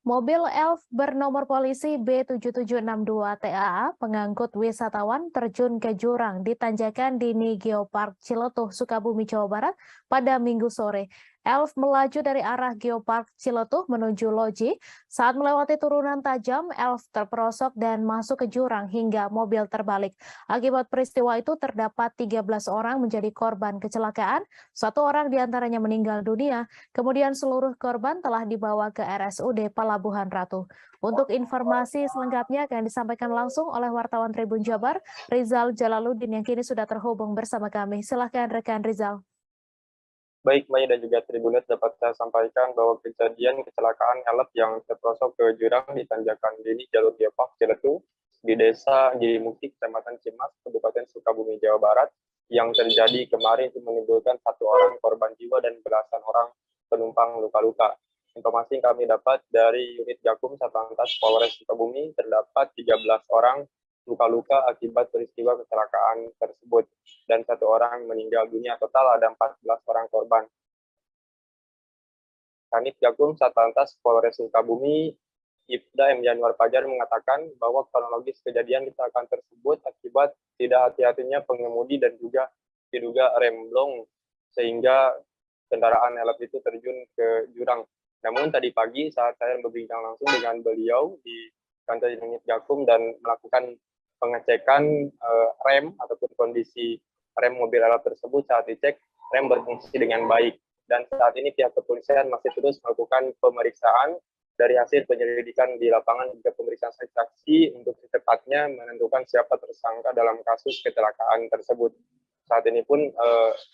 Mobil Elf bernomor polisi B7762TAA pengangkut wisatawan terjun ke jurang di tanjakan Dini Geopark Ciletuh, Sukabumi, Jawa Barat pada Minggu sore. Elf melaju dari arah Geopark Ciletuh menuju Loji. Saat melewati turunan tajam, Elf terperosok dan masuk ke jurang hingga mobil terbalik. Akibat peristiwa itu terdapat 13 orang menjadi korban kecelakaan, 1 orang diantaranya meninggal dunia. Kemudian seluruh korban telah dibawa ke RSUD Pelabuhan Ratu. Untuk informasi selengkapnya akan disampaikan langsung oleh wartawan Tribun Jabar, Rizal Jalaluddin yang kini sudah terhubung bersama kami. Silahkan rekan Rizal. Baik, Maya dan juga Tribuners, dapat saya sampaikan bahwa kejadian kecelakaan Elf yang terperosok ke jurang di tanjakan Dini Jalur Geopark Ciletuh di Desa Girimukti, Kecamatan Cimas, Kabupaten Sukabumi, Jawa Barat, yang terjadi kemarin itu menimbulkan 1 orang korban jiwa dan belasan orang penumpang luka-luka. Informasi yang kami dapat dari unit Gakum Satlantas Polres Sukabumi, terdapat 13 orang luka-luka akibat peristiwa kecelakaan tersebut dan 1 orang meninggal dunia. Total ada 14 orang korban. Kanit Gakum Satlantas Polres Sukabumi, Ibda M. Januar Fajar mengatakan bahwa kronologis kejadian kecelakaan tersebut akibat tidak hati-hatinya pengemudi dan juga diduga rem blong sehingga kendaraan Elf itu terjun ke jurang. Namun tadi pagi saat saya berbincang langsung dengan beliau di kantor unit Gakum dan melakukan pengecekan rem ataupun kondisi rem mobil Elf tersebut, saat dicek rem berfungsi dengan baik. Dan saat ini pihak kepolisian masih terus melakukan pemeriksaan dari hasil penyelidikan di lapangan juga pemeriksaan saksi untuk secepatnya menentukan siapa tersangka dalam kasus kecelakaan tersebut. Saat ini pun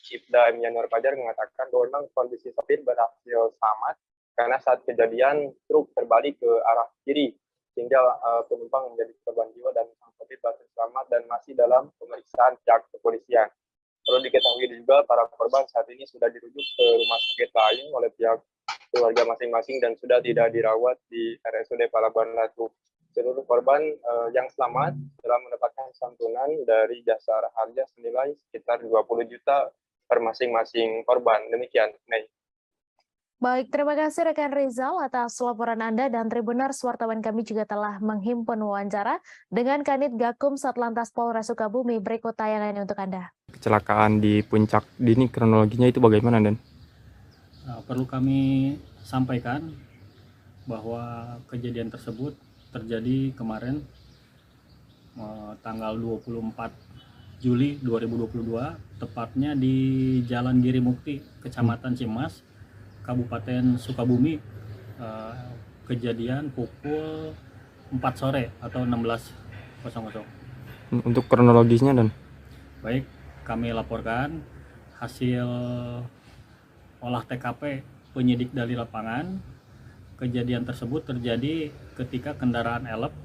Ibda M. Januar Fajar mengatakan bahwa memang kondisi sopir berhasil selamat karena saat kejadian truk terbalik ke arah kiri sehingga penumpang menjadi korban jiwa dan sang sopir berhasil selamat dan masih dalam pemeriksaan pihak kepolisian. Perlu diketahui juga para korban saat ini sudah dirujuk ke rumah sakit lain oleh pihak keluarga masing-masing dan sudah tidak dirawat di RSUD Pelabuhan Ratu. Seluruh korban yang selamat telah mendapatkan santunan dari Jasara Harja senilai sekitar 20 juta per masing-masing korban. Demikian, Mei. Baik, terima kasih rekan Rizal atas laporan Anda, dan Tribuners, wartawan kami juga telah menghimpun wawancara dengan Kanit Gakum Satlantas Polres Sukabumi. Berikut tayangannya untuk Anda. Kecelakaan di Puncak Dini, kronologinya itu bagaimana, Dan? Perlu kami sampaikan bahwa kejadian tersebut terjadi kemarin tanggal 24 Juli 2022, tepatnya di Jalan Girimukti, Kecamatan Cimas, Kabupaten Sukabumi. Kejadian pukul 4 sore atau 16.00. Untuk kronologisnya, Dan? Baik, kami laporkan hasil olah TKP penyidik dari lapangan. Kejadian tersebut terjadi ketika kendaraan Elf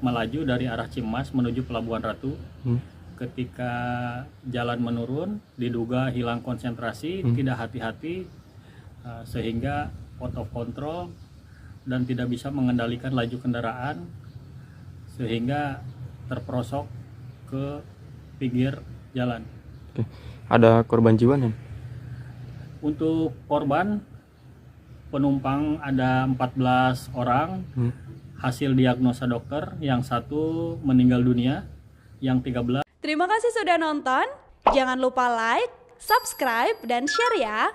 melaju dari arah Cimas menuju Pelabuhan Ratu. Ketika jalan menurun, diduga hilang konsentrasi, tidak hati-hati, sehingga out of control dan tidak bisa mengendalikan laju kendaraan sehingga terperosok ke pinggir jalan. Oke. Ada korban jiwa, Dan? Untuk korban penumpang ada 14 orang. Hasil diagnosa dokter, yang 1 meninggal dunia, yang 13. Terima kasih sudah nonton. Jangan lupa like, subscribe, dan share ya.